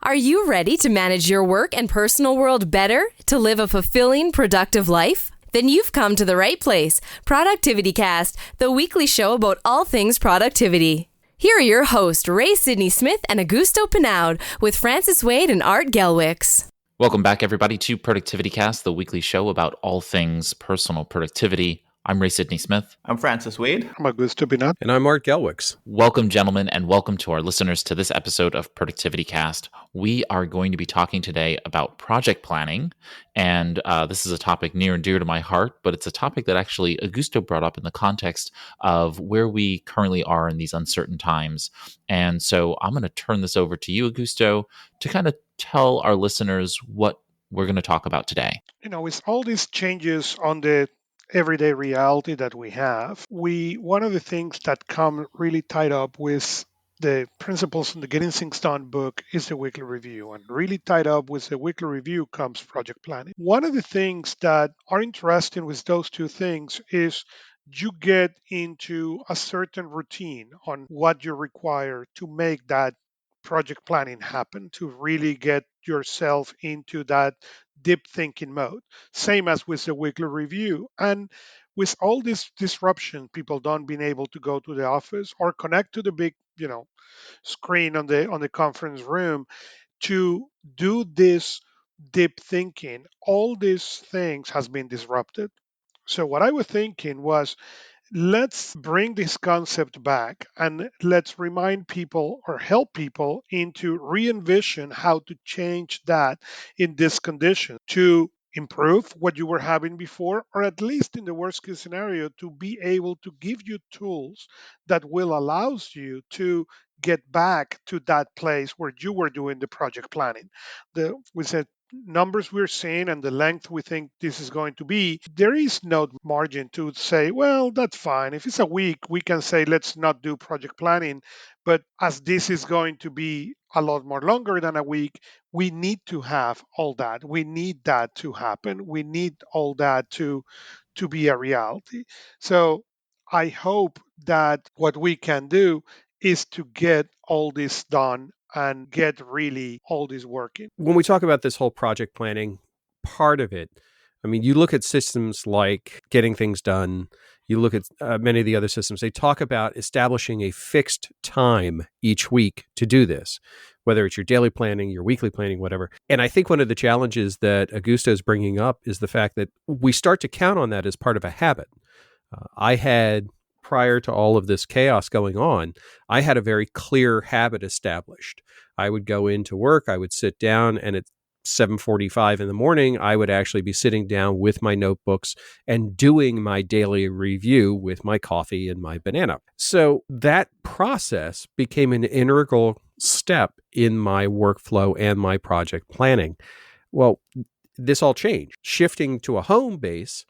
Are you ready to manage your work and personal world better to live a fulfilling, productive life? Then you've come to the right place. ProductivityCast, the weekly show about all things productivity. Here are your hosts, Ray Sidney Smith and Augusto Pinaud, with Francis Wade and Art Gelwicks. Welcome back, everybody, to ProductivityCast, the weekly show about all things personal productivity. I'm Ray Sidney Smith. I'm Francis Wade. I'm Augusto Pinaud. And I'm Art Gelwicks. Welcome, gentlemen, and welcome to our listeners to this episode of ProductivityCast. We are going to be talking today about project planning, and this is a topic near and dear to my heart, but it's a topic that actually Augusto brought up in the context of where we currently are in these uncertain times. And so I'm going to turn this over to you, Augusto, to kind of tell our listeners what we're going to talk about today. You know, with all these changes on the everyday reality that we have, one of the things that come really tied up with the principles in the Getting Things Done book is the weekly review. And really tied up with the weekly review comes project planning. One of the things that are interesting with those two things is you get into a certain routine on what you require to make that project planning happen, to really get yourself into that deep thinking mode. Same as with the weekly review. And with all this disruption, people don't being able to go to the office or connect to the big, screen on the conference room to do this deep thinking, all these things has been disrupted. So what I was thinking was, let's bring this concept back and let's remind people or help people into re-envision how to change that in this condition to improve what you were having before, or at least in the worst case scenario, to be able to give you tools that will allows you to get back to that place where you were doing the project planning. With the numbers we're seeing and the length we think this is going to be, there is no margin to say, well, that's fine. If it's a week, we can say, let's not do project planning. But as this is going to be a lot more longer than a week, we need to have all that. We need that to happen. We need all that to be a reality. So I hope that what we can do is to get all this done and get really all this working. When we talk about this whole project planning part of it, I mean, you look at systems like Getting Things Done, you look at many of the other systems, they talk about establishing a fixed time each week to do this, whether it's your daily planning, your weekly planning, whatever. And I think one of the challenges that Augusto is bringing up is the fact that we start to count on that as part of a habit. I had, prior to all of this chaos going on, I had a very clear habit established. I would go into work, I would sit down, and at 7:45 in the morning, I would actually be sitting down with my notebooks and doing my daily review with my coffee and my banana. So that process became an integral step in my workflow and my project planning. Well, this all changed. Shifting to a home base,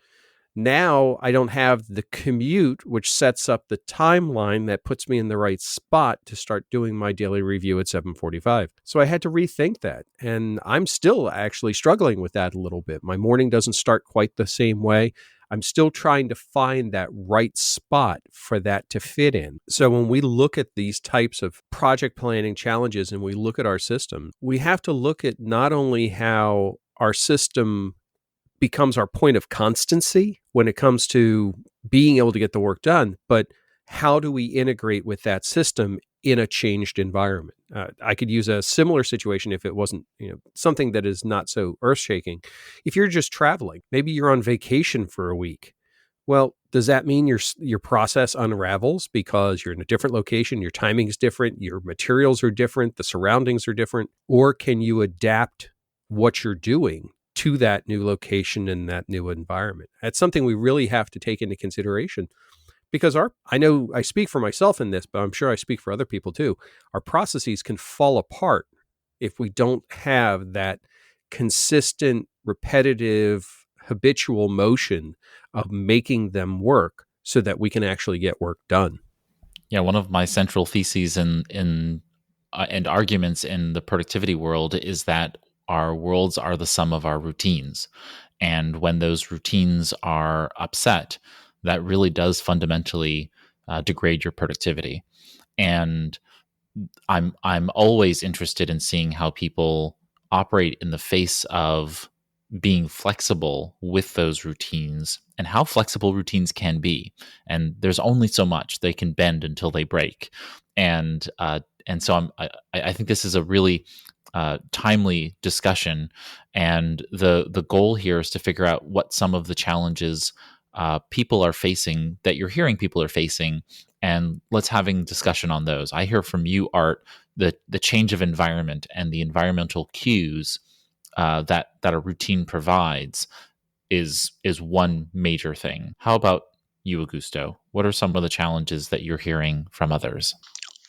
now I don't have the commute, which sets up the timeline that puts me in the right spot to start doing my daily review at 7:45. So I had to rethink that. And I'm still actually struggling with that a little bit. My morning doesn't start quite the same way. I'm still trying to find that right spot for that to fit in. So when we look at these types of project planning challenges and we look at our system, we have to look at not only how our system becomes our point of constancy when it comes to being able to get the work done, but how do we integrate with that system in a changed environment? I could use a similar situation if it wasn't, something that is not so earth-shaking. If you're just traveling, maybe you're on vacation for a week. Well, does that mean your process unravels because you're in a different location, your timing is different, your materials are different, the surroundings are different? Or can you adapt what you're doing to that new location and that new environment? That's something we really have to take into consideration, because I know I speak for myself in this, but I'm sure I speak for other people too. Our processes can fall apart if we don't have that consistent, repetitive, habitual motion of making them work so that we can actually get work done. Yeah, one of my central theses and arguments in the productivity world is that our worlds are the sum of our routines. And when those routines are upset, that really does fundamentally degrade your productivity. And I'm always interested in seeing how people operate in the face of being flexible with those routines and how flexible routines can be. And there's only so much they can bend until they break. And so I think this is a really timely discussion. And the goal here is to figure out what some of the challenges people are facing that you're hearing people are facing, and let's having discussion on those. I hear from you, Art, the change of environment and the environmental cues that a routine provides is one major thing. How about you, Augusto? What are some of the challenges that you're hearing from others?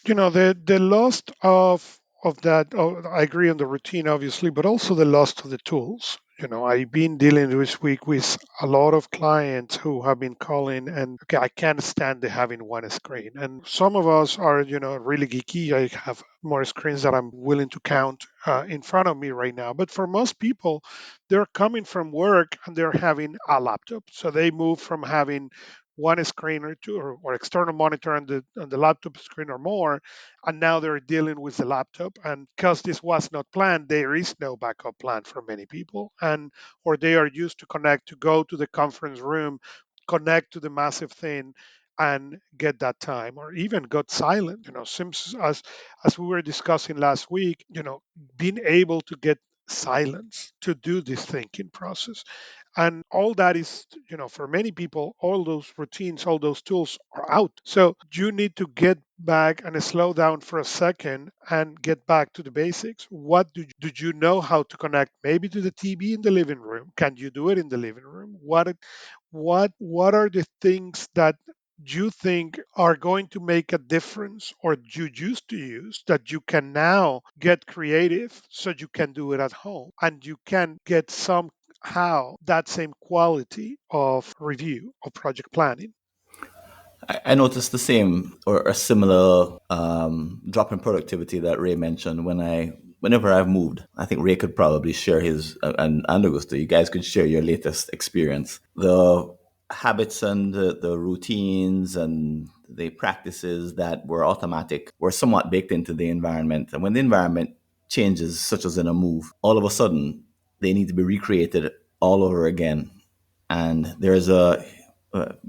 The loss of that. Oh, I agree on the routine, obviously, but also the loss of the tools. I've been dealing this week with a lot of clients who have been calling and, okay, I can't stand the having one screen. And some of us are, really geeky. I have more screens that I'm willing to count in front of me right now. But for most people, they're coming from work and they're having a laptop. So they move from having one screen or two or external monitor on the laptop screen or more, and now they're dealing with the laptop. And because this was not planned, there is no backup plan for many people, and or they are used to connect to go to the conference room, connect to the massive thing, and get that time, or even got silent. Sims, as we were discussing last week, being able to get silence to do this thinking process. And all that is, for many people, all those routines, all those tools are out. So you need to get back and slow down for a second and get back to the basics. What do you know how to connect? Maybe to the TV in the living room. Can you do it in the living room? What are the things that you think are going to make a difference or you used to use that you can now get creative so you can do it at home and you can get somehow that same quality of review of project planning? I noticed the same or a similar drop in productivity that Ray mentioned whenever I've moved. I think Ray could probably share his and Augusto, you guys could share your latest experience. The habits and the routines and the practices that were automatic were somewhat baked into the environment. And when the environment changes, such as in a move, all of a sudden they need to be recreated all over again. And there's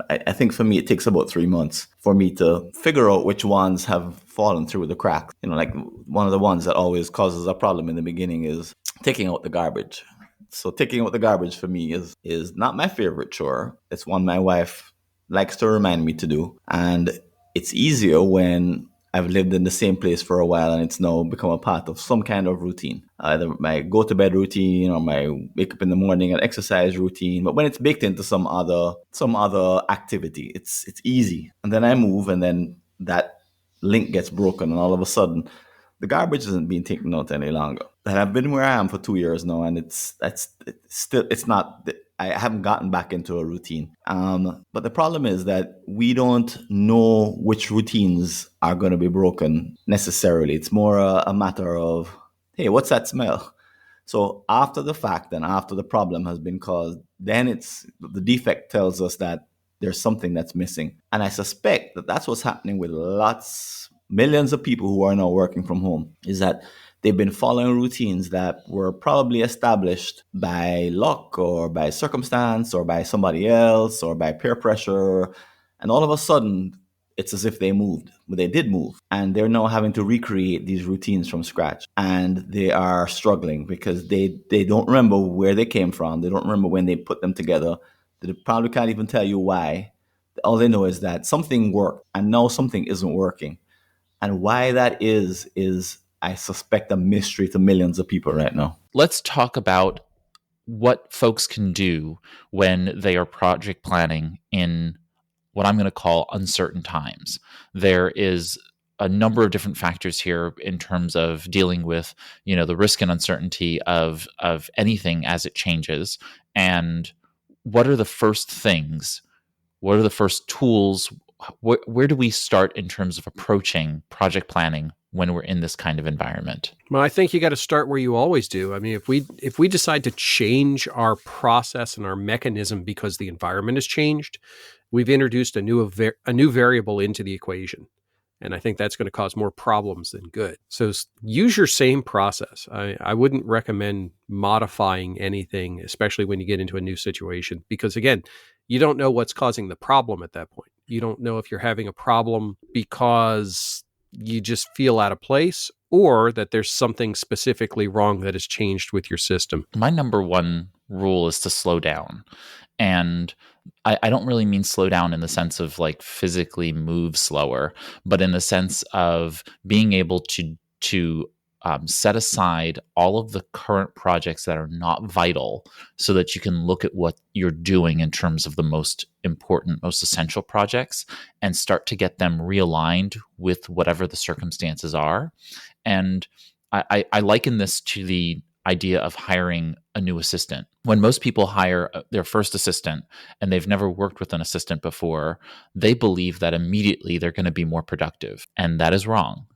I think for me, it takes about 3 months for me to figure out which ones have fallen through the cracks. Like one of the ones that always causes a problem in the beginning is taking out the garbage. So taking out the garbage for me is not my favorite chore. It's one my wife likes to remind me to do. And it's easier when I've lived in the same place for a while and it's now become a part of some kind of routine, either my go to bed routine or my wake up in the morning and exercise routine. But when it's baked into some other activity, it's easy. And then I move, and then that link gets broken, and all of a sudden, the garbage isn't being taken out any longer. And I've been where I am for 2 years now, and it's not. I haven't gotten back into a routine. But the problem is that we don't know which routines are going to be broken necessarily. It's more a matter of, hey, what's that smell? So after the fact and after the problem has been caused, then the defect tells us that there's something that's missing. And I suspect that that's what's happening with millions of people who are now working from home, is that they've been following routines that were probably established by luck or by circumstance or by somebody else or by peer pressure. And all of a sudden, it's as if they moved, but they did move. And they're now having to recreate these routines from scratch. And they are struggling because they don't remember where they came from. They don't remember when they put them together. They probably can't even tell you why. All they know is that something worked and now something isn't working. And why that is I suspect a mystery to millions of people right now. Let's talk about what folks can do when they are project planning in what I'm going to call uncertain times. There is a number of different factors here in terms of dealing with, the risk and uncertainty of anything as it changes. And what are the first things? What are the first tools? Where do we start in terms of approaching project planning when we're in this kind of environment? Well, I think you got to start where you always do. I mean, if we decide to change our process and our mechanism because the environment has changed, we've introduced a new variable into the equation. And I think that's going to cause more problems than good. So use your same process. I wouldn't recommend modifying anything, especially when you get into a new situation, because again, you don't know what's causing the problem at that point. You don't know if you're having a problem because you just feel out of place or that there's something specifically wrong that has changed with your system. My number one rule is to slow down. And I don't really mean slow down in the sense of like physically move slower, but in the sense of being able to set aside all of the current projects that are not vital so that you can look at what you're doing in terms of the most important, most essential projects and start to get them realigned with whatever the circumstances are. And I liken this to the idea of hiring a new assistant. When most people hire their first assistant and they've never worked with an assistant before, they believe that immediately they're going to be more productive. And that is wrong.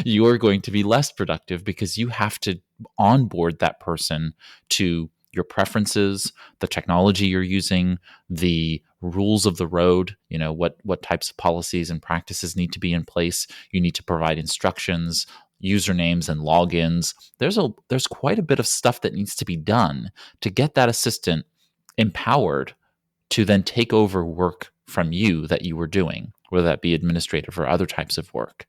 You are going to be less productive because you have to onboard that person to your preferences, the technology you're using, the rules of the road, what types of policies and practices need to be in place. You need to provide instructions, usernames and logins. There's quite a bit of stuff that needs to be done to get that assistant empowered to then take over work from you that you were doing, whether that be administrative or other types of work.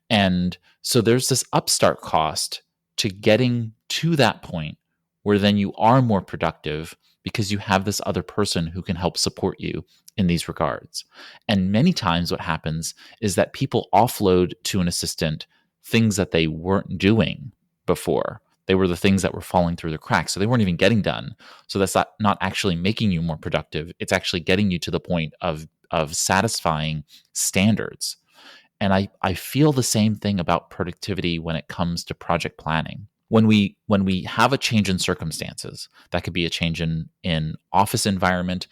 And so there's this upstart cost to getting to that point where then you are more productive because you have this other person who can help support you in these regards. And many times what happens is that people offload to an assistant things that they weren't doing before. They were the things that were falling through the cracks. So they weren't even getting done. So that's not actually making you more productive. It's actually getting you to the point of satisfying standards. And I feel the same thing about productivity when it comes to project planning. When we have a change in circumstances, that could be a change in office environment.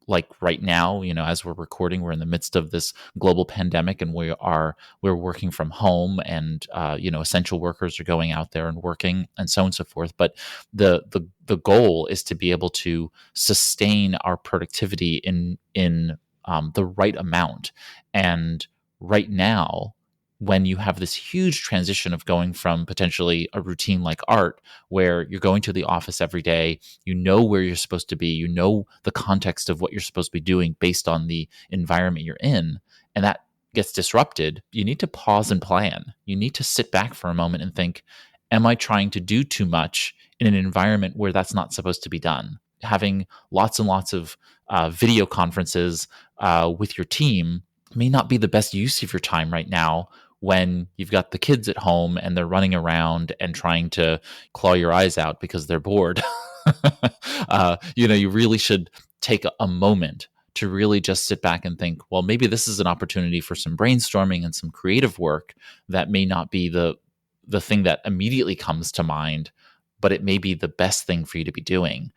Like right now, as we're recording, we're in the midst of this global pandemic, and we're working from home, and essential workers are going out there and working, and so on and so forth. But the goal is to be able to sustain our productivity in the right amount. And right now, when you have this huge transition of going from potentially a routine like art, where you're going to the office every day, you know where you're supposed to be, you know the context of what you're supposed to be doing based on the environment you're in, and that gets disrupted, you need to pause and plan. You need to sit back for a moment and think, am I trying to do too much in an environment where that's not supposed to be done? Having lots and lots of video conferences with your team may not be the best use of your time right now, when you've got the kids at home and they're running around and trying to claw your eyes out because they're bored. You really should take a moment to really just sit back and think, well, maybe this is an opportunity for some brainstorming and some creative work that may not be the thing that immediately comes to mind, but it may be the best thing for you to be doing.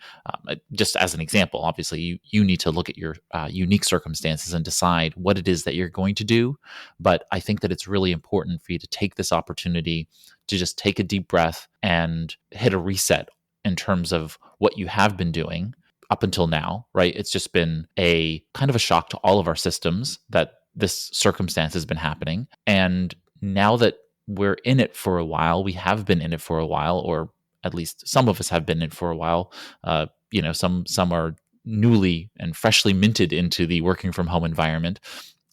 Just as an example, obviously, you need to look at your unique circumstances and decide what it is that you're going to do. But I think that it's really important for you to take this opportunity to just take a deep breath and hit a reset in terms of what you have been doing up until now, right? It's just been a kind of a shock to all of our systems that this circumstance has been happening. And now that we're in it for a while, we have been in it for a while, or at least some of us have been in it for a while. Some are newly and freshly minted into the working from home environment.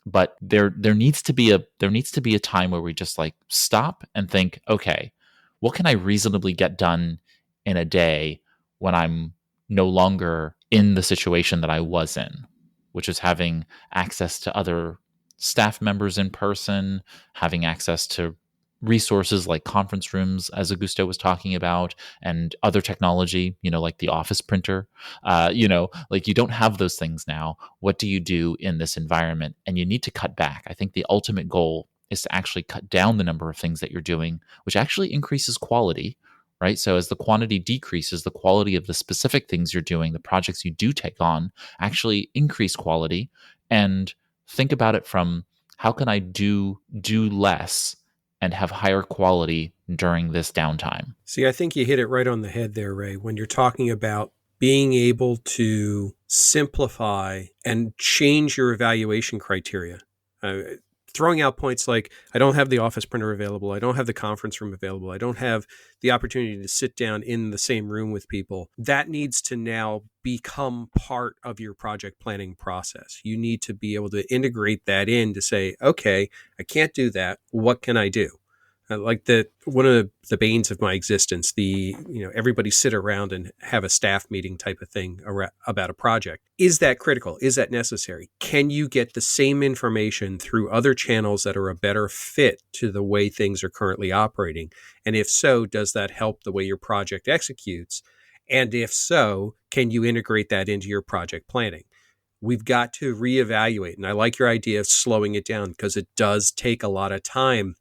But there needs to be a time where we just like stop and think, okay, what can I reasonably get done in a day when I'm no longer in the situation that I was in, which is having access to other staff members in person, having access to resources like conference rooms, as Augusto was talking about, and other technology, like the office printer. Like you don't have those things now. What do you do in this environment? And you need to cut back. I think the ultimate goal is to actually cut down the number of things that you're doing, which actually increases quality, right? So as the quantity decreases, the quality of the specific things you're doing, the projects you do take on, actually increase quality. And think about it from, how can I do less and have higher quality during this downtime? See, I think you hit it right on the head there, Ray, when you're talking about being able to simplify and change your evaluation criteria. throwing out points like, I don't have the office printer available, I don't have the conference room available, I don't have the opportunity to sit down in the same room with people, that needs to now become part of your project planning process. You need to be able to integrate that in to say, okay, I can't do that. What can I do? Like one of the banes of my existence, everybody sit around and have a staff meeting type of thing about a project. Is that critical? Is that necessary? Can you get the same information through other channels that are a better fit to the way things are currently operating? And if so, does that help the way your project executes? And if so, can you integrate that into your project planning? We've got to reevaluate. And I like your idea of slowing it down, because it does take a lot of time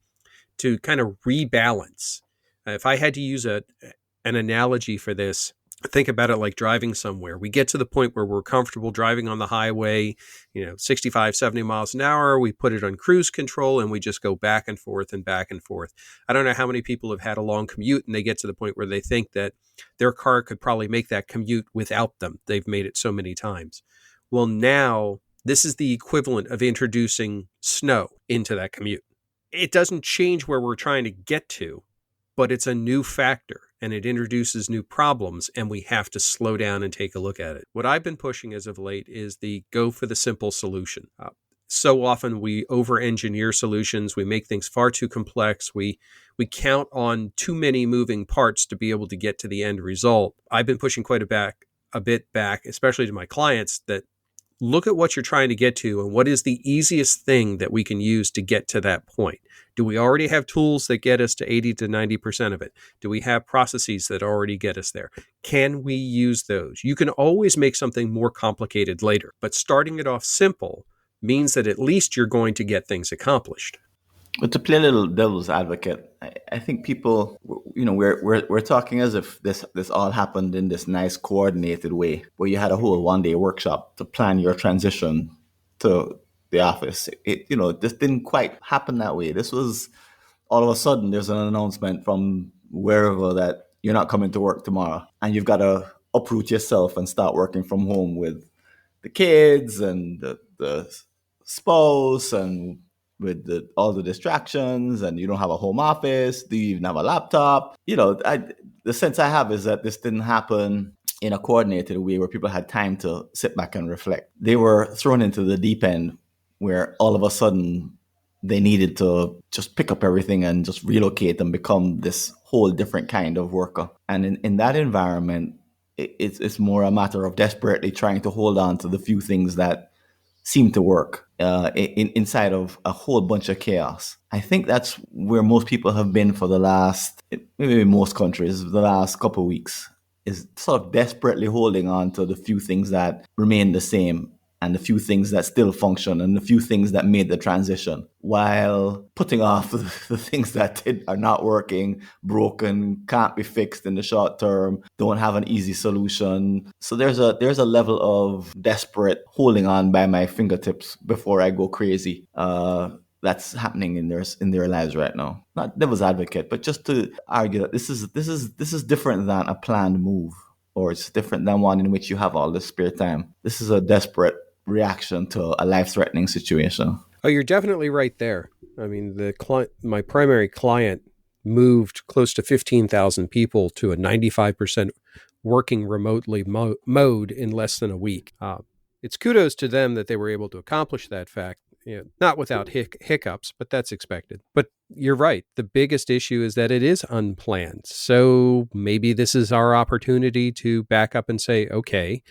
to kind of rebalance. If I had to use an analogy for this, think about it like driving somewhere. We get to the point where we're comfortable driving on the highway, 65, 70 miles an hour. We put it on cruise control and we just go back and forth and back and forth. I don't know how many people have had a long commute and they get to the point where they think that their car could probably make that commute without them. They've made it so many times. Well, now this is the equivalent of introducing snow into that commute. It doesn't change where we're trying to get to, but it's a new factor and it introduces new problems, and we have to slow down and take a look at it. What I've been pushing as of late is the go for the simple solution. So often we over-engineer solutions. We make things far too complex. We count on too many moving parts to be able to get to the end result. I've been pushing quite a bit back, especially to my clients, that look at what you're trying to get to and what is the easiest thing that we can use to get to that point. Do we already have tools that get us to 80 to 90% of it? Do we have processes that already get us there? Can we use those? You can always make something more complicated later, but starting it off simple means that at least you're going to get things accomplished. But to play a little devil's advocate, I think people, we're talking as if this all happened in this nice coordinated way, where you had a whole one-day workshop to plan your transition to the office. This didn't quite happen that way. This was all of a sudden there's an announcement from wherever that you're not coming to work tomorrow, and you've got to uproot yourself and start working from home with the kids and the spouse and with all the distractions, and you don't have a home office. Do you even have a laptop? The sense I have is that this didn't happen in a coordinated way where people had time to sit back and reflect. They were thrown into the deep end where all of a sudden they needed to just pick up everything and just relocate and become this whole different kind of worker. And in that environment, it's more a matter of desperately trying to hold on to the few things that seem to work inside of a whole bunch of chaos. I think that's where most people have been for the last, maybe most countries, the last couple of weeks, is sort of desperately holding on to the few things that remain the same and the few things that still function and the few things that made the transition, while putting off the things that are not working, broken, can't be fixed in the short term, don't have an easy solution. So there's a level of desperate holding on by my fingertips before I go crazy. That's happening in their lives right now. Not devil's advocate, but just to argue that this is different than a planned move, or it's different than one in which you have all this spare time. This is a desperate reaction to a life-threatening situation. Oh, you're definitely right there. I mean, my primary client moved close to 15,000 people to a 95% working remotely mode in less than a week. It's kudos to them that they were able to accomplish that fact. Not without hiccups, but that's expected. But you're right. The biggest issue is that it is unplanned. So maybe this is our opportunity to back up and say, okay,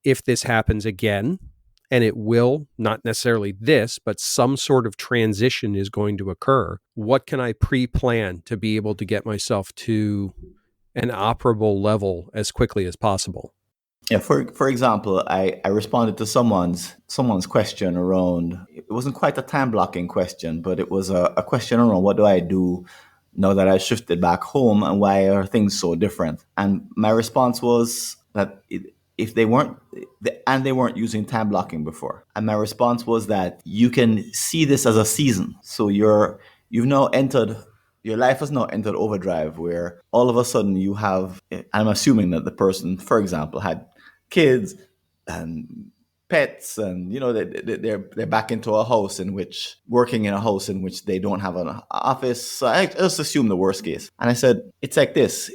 if this happens again, and it will, not necessarily this, but some sort of transition is going to occur, what can I pre-plan to be able to get myself to an operable level as quickly as possible? Yeah, for example, I responded to someone's question around, it wasn't quite a time blocking question, but it was a question around what do I do now that I shifted back home and why are things so different? And my response was that if they weren't using time blocking before. And my response was that you can see this as a season. So your life has now entered overdrive, where all of a sudden you have, I'm assuming that the person, for example, had kids and pets, and they're back into a house in which working in a house in which they don't have an office. So I just assume the worst case, and I said, it's like this: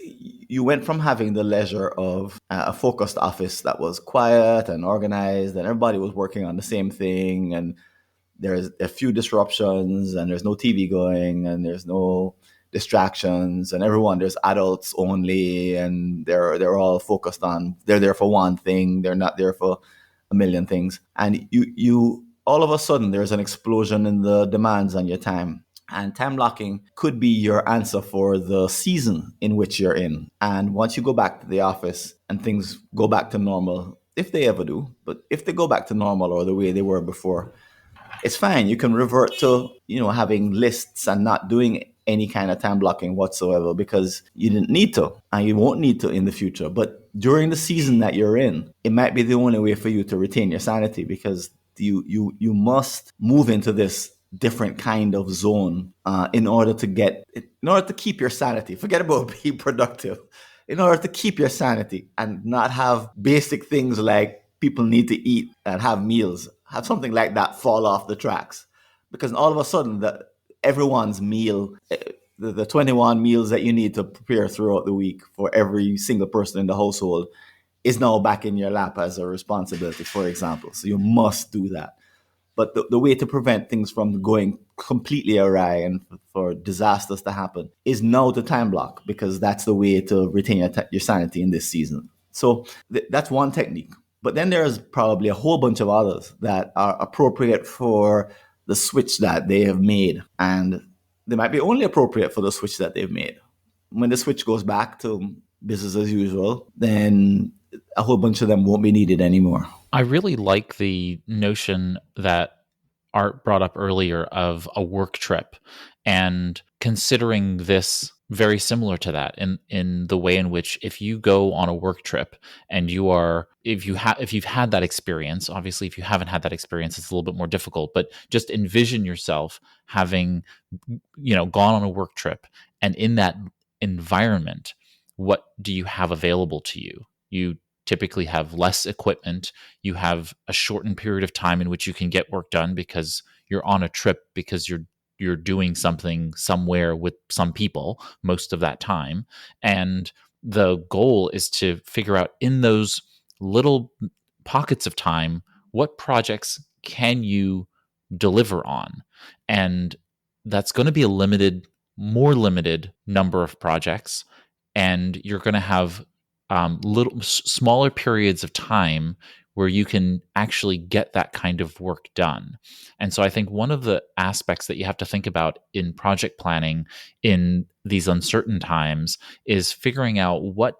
you went from having the leisure of a focused office that was quiet and organized, and everybody was working on the same thing, and there's a few disruptions, and there's no TV going, and there's no distractions, and there's adults only, and they're all focused on, they're there for one thing, they're not there for a million things. And you all of a sudden there's an explosion in the demands on your time. And time blocking could be your answer for the season in which you're in. And once you go back to the office and things go back to normal, if they ever do, but if they go back to normal or the way they were before, it's fine. You can revert to, having lists and not doing any kind of time blocking whatsoever, because you didn't need to, and you won't need to in the future. But during the season that you're in, it might be the only way for you to retain your sanity, because you must move into this different kind of zone in order to keep your sanity. Forget about being productive. In order to keep your sanity and not have basic things like people need to eat and have meals, have something like that fall off the tracks. Because all of a sudden, everyone's meal, the 21 meals that you need to prepare throughout the week for every single person in the household is now back in your lap as a responsibility, for example. So you must do that. But the way to prevent things from going completely awry and for disasters to happen is now to time block, because that's the way to retain your sanity in this season. So that's one technique. But then there's probably a whole bunch of others that are appropriate for the switch that they have made. And they might be only appropriate for the switch that they've made. When the switch goes back to business as usual, then a whole bunch of them won't be needed anymore. I really like the notion that Art brought up earlier of a work trip, and considering this very similar to that in the way in which, if you go on a work trip and if you've had that experience, obviously if you haven't had that experience, it's a little bit more difficult, but just envision yourself having, gone on a work trip, and in that environment, what do you have available to you? You typically have less equipment. You have a shortened period of time in which you can get work done because you're on a trip, because you're doing something somewhere with some people most of that time. And the goal is to figure out, in those little pockets of time, what projects can you deliver on? And that's going to be a more limited number of projects. And you're going to have smaller periods of time where you can actually get that kind of work done. And so I think one of the aspects that you have to think about in project planning in these uncertain times is figuring out what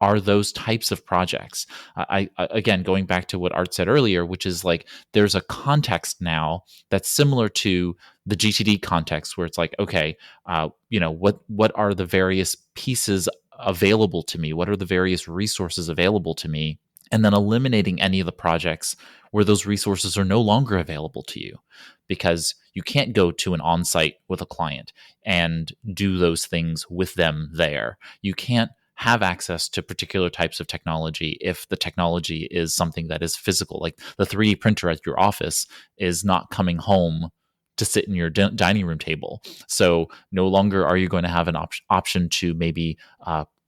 are those types of projects. I again, going back to what Art said earlier, which is like, there's a context now that's similar to the GTD context, where it's like, okay, what are the various pieces available to me? What are the various resources available to me? And then eliminating any of the projects where those resources are no longer available to you, because you can't go to an on-site with a client and do those things with them there. You can't have access to particular types of technology if the technology is something that is physical. Like the 3D printer at your office is not coming home to sit in your dining room table. So no longer are you going to have an option to maybe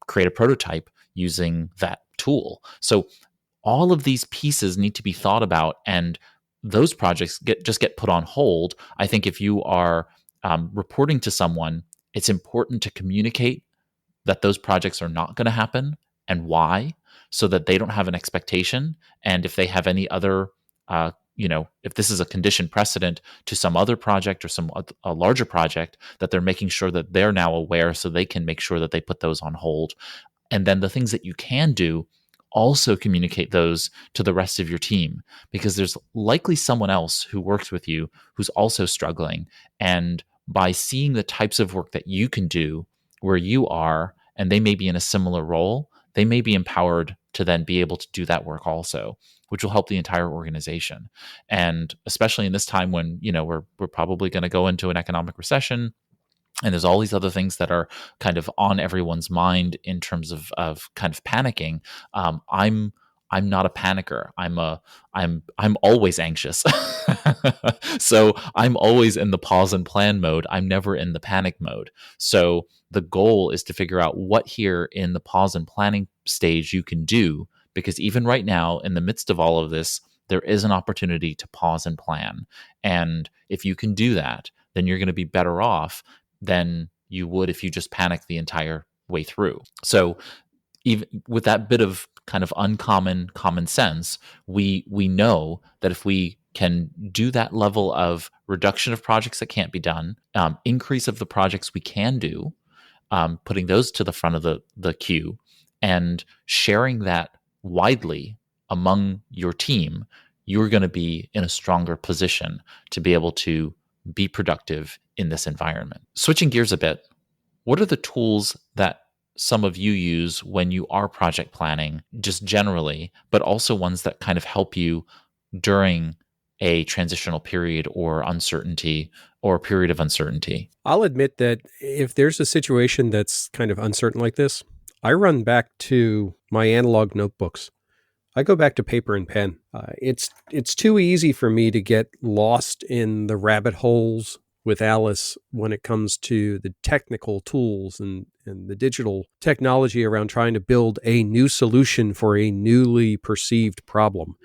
create a prototype using that tool. So all of these pieces need to be thought about, and those projects get put on hold. I think if you are reporting to someone, it's important to communicate that those projects are not going to happen and why, so that they don't have an expectation. And if they have any other, if this is a condition precedent to some other project or a larger project, that they're making sure that they're now aware, so they can make sure that they put those on hold. And then the things that you can do, also communicate those to the rest of your team, because there's likely someone else who works with you who's also struggling. And by seeing the types of work that you can do where you are, and they may be in a similar role, they may be empowered to then be able to do that work also, which will help the entire organization. And especially in this time when, we're probably going to go into an economic recession, and there's all these other things that are kind of on everyone's mind in terms of kind of panicking. I'm I'm not a panicker. I'm always anxious. So I'm always in the pause and plan mode. I'm never in the panic mode. So the goal is to figure out what here in the pause and planning stage you can do, because even right now, in the midst of all of this, there is an opportunity to pause and plan. And if you can do that, then you're going to be better off than you would if you just panic the entire way through. So even with that bit of kind of uncommon common sense, we know that if we can do that level of reduction of projects that can't be done, increase of the projects we can do, putting those to the front of the queue, and sharing that widely among your team, you're going to be in a stronger position to be able to be productive in this environment. Switching gears a bit, what are the tools that some of you use when you are project planning, just generally, but also ones that kind of help you during a transitional period or uncertainty or a period of uncertainty? I'll admit that if there's a situation that's kind of uncertain like this, I run back to my analog notebooks. I go back to paper and pen. It's too easy for me to get lost in the rabbit holes with Alice when it comes to the technical tools and the digital technology around trying to build a new solution for a newly perceived problem.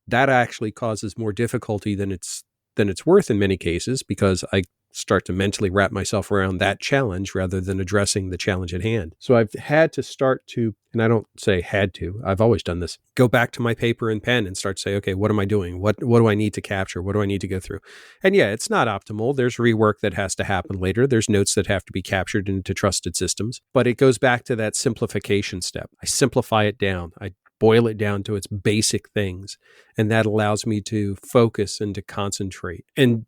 That actually causes more difficulty than it's worth in many cases, because I start to mentally wrap myself around that challenge rather than addressing the challenge at hand. So I've had to start to, and I don't say had to, I've always done this, go back to my paper and pen and start to say, okay, what am I doing? What do I need to capture? What do I need to go through? And yeah, it's not optimal. There's rework that has to happen later. There's notes that have to be captured into trusted systems, but it goes back to that simplification step. I simplify it down. I boil it down to its basic things. And that allows me to focus and to concentrate. And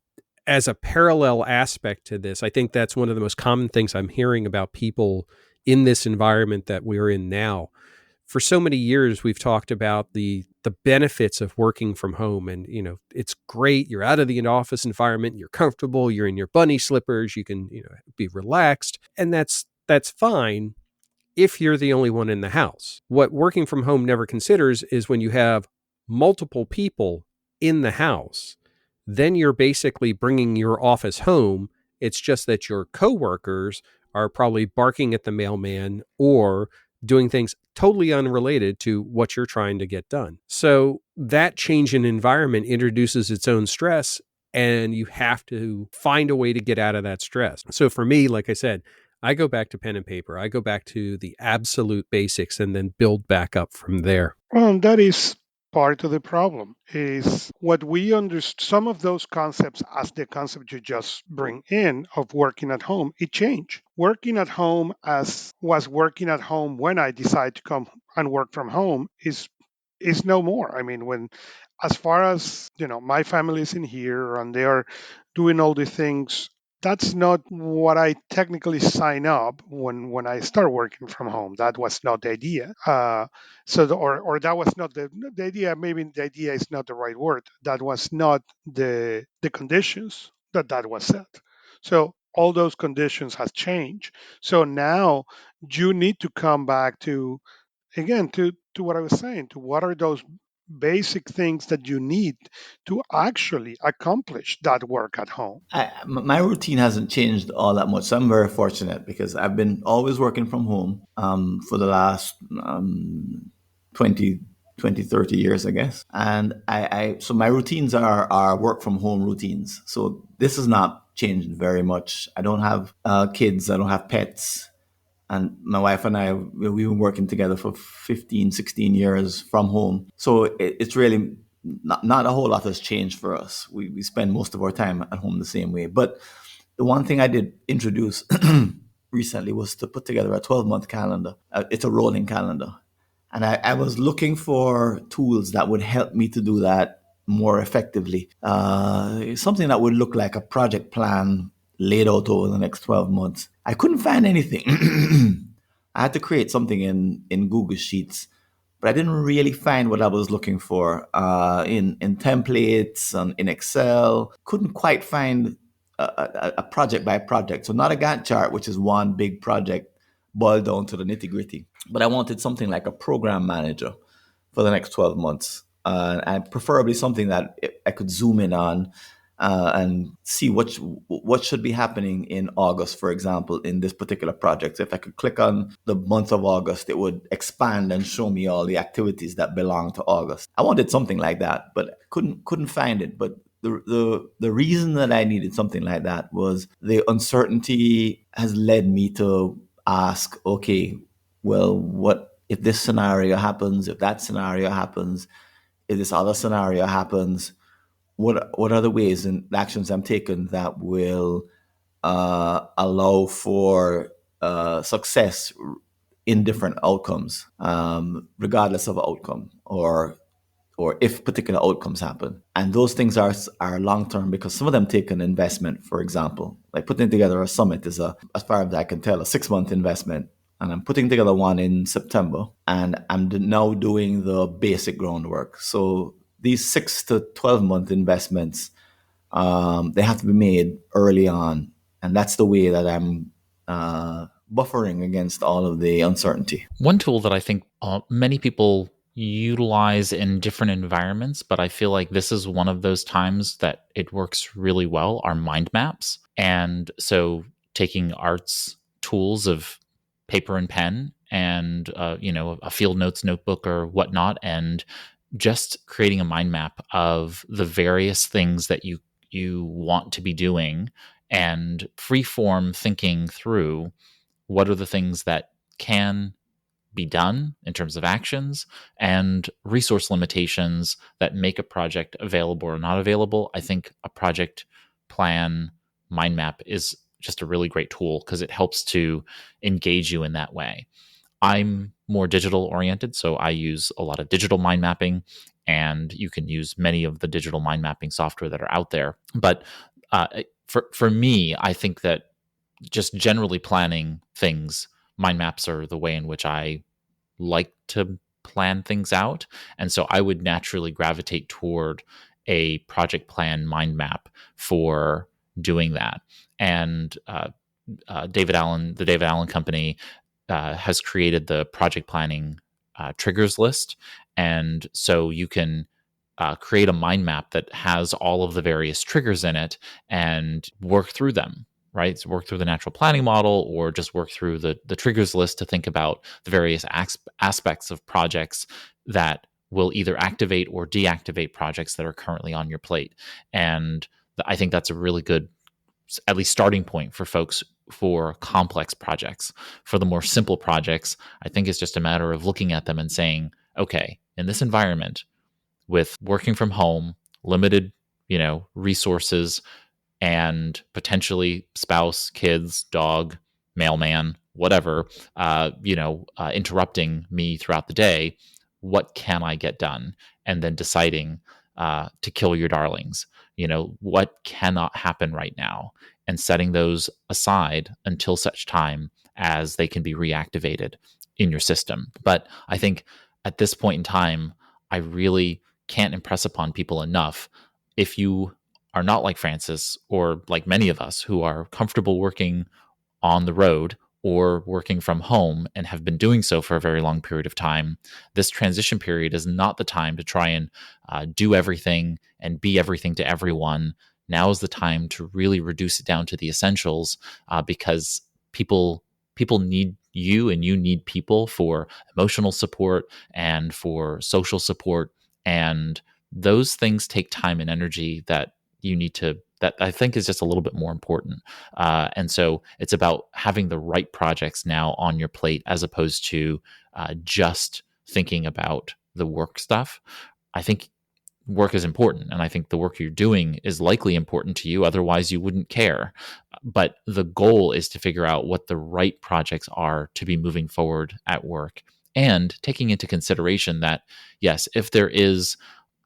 as a parallel aspect to this, I think that's one of the most common things I'm hearing about people in this environment that we're in now. For so many years, we've talked about the benefits of working from home. And, it's great. You're out of the office environment. You're comfortable. You're in your bunny slippers. You can, be relaxed. And that's fine if you're the only one in the house. What working from home never considers is when you have multiple people in the house, then you're basically bringing your office home. It's just that your coworkers are probably barking at the mailman or doing things totally unrelated to what you're trying to get done. So that change in environment introduces its own stress, and you have to find a way to get out of that stress. So for me, like I said, I go back to pen and paper. I go back to the absolute basics and then build back up from there. Well, that is part of the problem. Is what we understand. Some of those concepts, as the concept you just bring in of working at home, it changed. Working at home as was working at home when I decided to come and work from home is no more. I mean, when as far as my family is in here and they are doing all the things, that's not what I technically sign up when I start working from home. That was not the idea. Or that was not the idea. Maybe the idea is not the right word. That was not the conditions that was set. So all those conditions has changed. So now you need to come back to, again, to what I was saying, to what are those basic things that you need to actually accomplish that work at home. My routine hasn't changed all that much. So I'm very fortunate because I've been always working from home for the last 20, 30 years, I guess. And so my routines are work from home routines. So this has not changed very much. I don't have kids. I don't have pets. And my wife and I, we've been working together for 15, 16 years from home. So it's really not a whole lot has changed for us. We spend most of our time at home the same way. But the one thing I did introduce recently was to put together a 12-month calendar. It's a rolling calendar. And I was looking for tools that would help me to do that more effectively. Something that would look like a project plan laid out over the next 12 months. I couldn't find anything. I had to create something in Google Sheets, but I didn't really find what I was looking for in templates and in Excel. Couldn't quite find a project by project. So not a Gantt chart, which is one big project boiled down to the nitty gritty. But I wanted something like a program manager for the next 12 months. And preferably something that I could zoom in on and see what should be happening in August, for example, in this particular project. If I could click on the month of August, it would expand and show me all the activities that belong to August. I wanted something like that, but couldn't find it. But the reason that I needed something like that was the uncertainty has led me to ask, okay, well, what if this scenario happens, if that scenario happens, if this other scenario happens, what are the ways and actions I'm taking that will allow for success in different outcomes, regardless of outcome, or if particular outcomes happen. And those things are long term, because some of them take an investment. For example, like putting together a summit is, as far as I can tell, a 6-month investment. And I'm putting together one in September, and I'm now doing the basic groundwork. So these 6 to 12-month investments, they have to be made early on, and that's the way that I'm buffering against all of the uncertainty. One tool that I think many people utilize in different environments, but I feel like this is one of those times that it works really well, are mind maps. And so taking Art's tools of paper and pen and a field notes notebook or whatnot, and just creating a mind map of the various things that you want to be doing, and free form thinking through what are the things that can be done in terms of actions and resource limitations that make a project available or not available. I think a project plan mind map is just a really great tool because it helps to engage you in that way. I'm more digital oriented, so I use a lot of digital mind mapping, and you can use many of the digital mind mapping software that are out there. But for me, I think that just generally planning things, mind maps are the way in which I like to plan things out. And so I would naturally gravitate toward a project plan mind map for doing that. And the David Allen Company has created the project planning triggers list. And so you can create a mind map that has all of the various triggers in it and work through them. Right? So work through the natural planning model, or just work through the triggers list to think about the various aspects of projects that will either activate or deactivate projects that are currently on your plate. And I think that's a really good, at least, starting point for folks for complex projects. For the more simple projects, I think it's just a matter of looking at them and saying, okay, in this environment with working from home, limited, resources, and potentially spouse, kids, dog, mailman, whatever, interrupting me throughout the day, what can I get done? And then deciding to kill your darlings. What cannot happen right now? And setting those aside until such time as they can be reactivated in your system. But I think at this point in time, I really can't impress upon people enough, if you are not like Francis, or like many of us who are comfortable working on the road or working from home and have been doing so for a very long period of time, this transition period is not the time to try and do everything and be everything to everyone. Now is the time to really reduce it down to the essentials, because people need you, and you need people for emotional support and for social support. And those things take time and energy that I think is just a little bit more important. And so it's about having the right projects now on your plate, as opposed to just thinking about the work stuff. I think work is important, and I think the work you're doing is likely important to you. Otherwise, you wouldn't care. But the goal is to figure out what the right projects are to be moving forward at work, and taking into consideration that, yes, if there is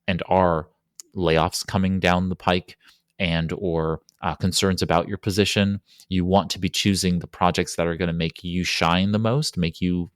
and are layoffs coming down the pike, and or concerns about your position, you want to be choosing the projects that are going to make you shine the most, make you,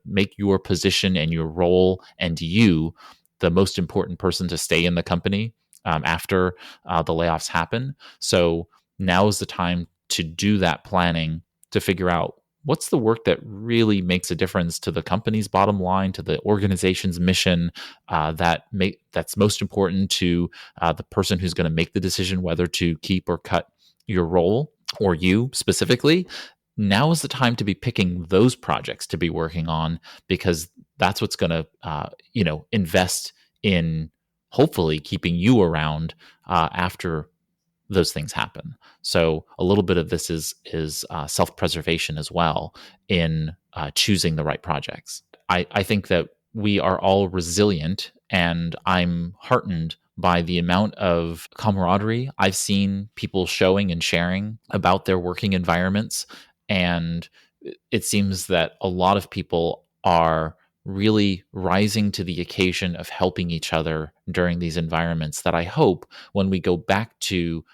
make your position and your role and you the most important person to stay in the company after the layoffs happen. So now is the time to do that planning, to figure out what's the work that really makes a difference to the company's bottom line, to the organization's mission, that's most important to the person who's going to make the decision whether to keep or cut your role, or you specifically. Now is the time to be picking those projects to be working on, because that's what's going to invest in hopefully keeping you around after those things happen. So a little bit of this is self-preservation as well in choosing the right projects. I think that we are all resilient, and I'm heartened by the amount of camaraderie I've seen people showing and sharing about their working environments. And it seems that a lot of people are really rising to the occasion of helping each other during these environments, that I hope when we go back to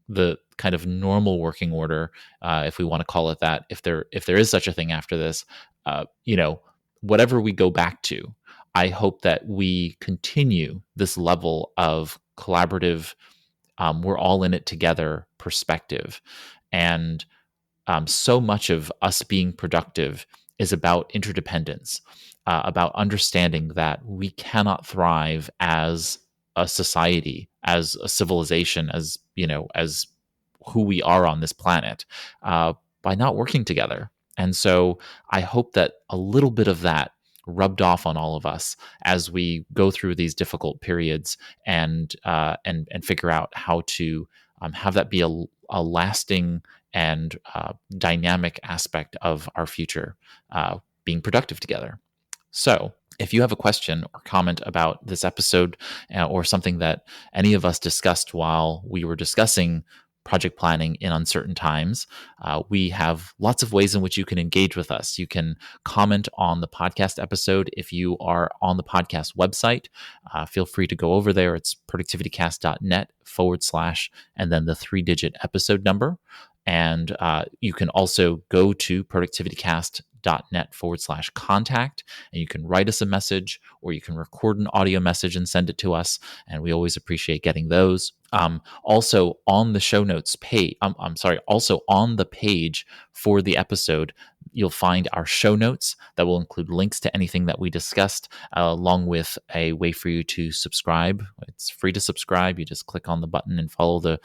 the kind of normal working order, if we want to call it that, if there is such a thing after this, whatever we go back to, I hope that we continue this level of collaborative, we're all in it together perspective. And so much of us being productive is about interdependence, about understanding that we cannot thrive as a society, as a civilization, as who we are on this planet, by not working together. And so I hope that a little bit of that rubbed off on all of us as we go through these difficult periods and figure out how to have that be a lasting and dynamic aspect of our future, being productive together. So if you have a question or comment about this episode, or something that any of us discussed while we were discussing project planning in uncertain times, we have lots of ways in which you can engage with us. You can comment on the podcast episode. If you are on the podcast website, feel free to go over there. It's productivitycast.net / and then the 3-digit episode number. And you can also go to productivitycast.net / contact, and you can write us a message, or you can record an audio message and send it to us. And we always appreciate getting those. Also on the show notes page, also on the page for the episode, you'll find our show notes that will include links to anything that we discussed, along with a way for you to subscribe. It's free to subscribe. You just click on the button and follow the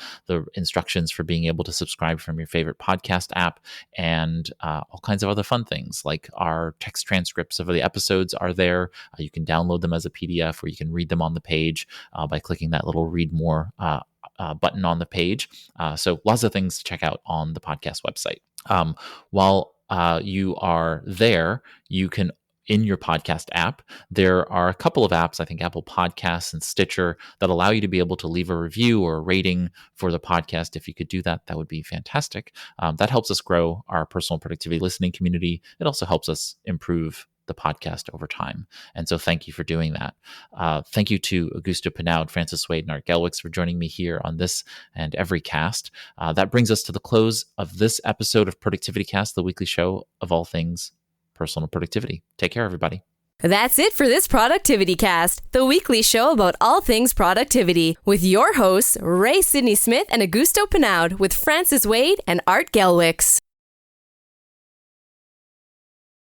instructions for being able to subscribe from your favorite podcast app, and all kinds of other fun things, like our text transcripts of the episodes are there. You can download them as a PDF, or you can read them on the page by clicking that little read more button on the page. So lots of things to check out on the podcast website. While you are there, you can, in your podcast app, there are a couple of apps, I think Apple Podcasts and Stitcher, that allow you to be able to leave a review or a rating for the podcast. If you could do that, that would be fantastic. That helps us grow our personal productivity listening community. It also helps us improve the podcast over time. And so thank you for doing that. Thank you to Augusto Pinaud, Francis Wade, and Art Gelwicks for joining me here on this and every cast. That brings us to the close of this episode of Productivity Cast, the weekly show of all things personal productivity. Take care, everybody. That's it for this Productivity Cast, the weekly show about all things productivity, with your hosts, Ray Sidney Smith and Augusto Pinaud, with Francis Wade and Art Gelwicks.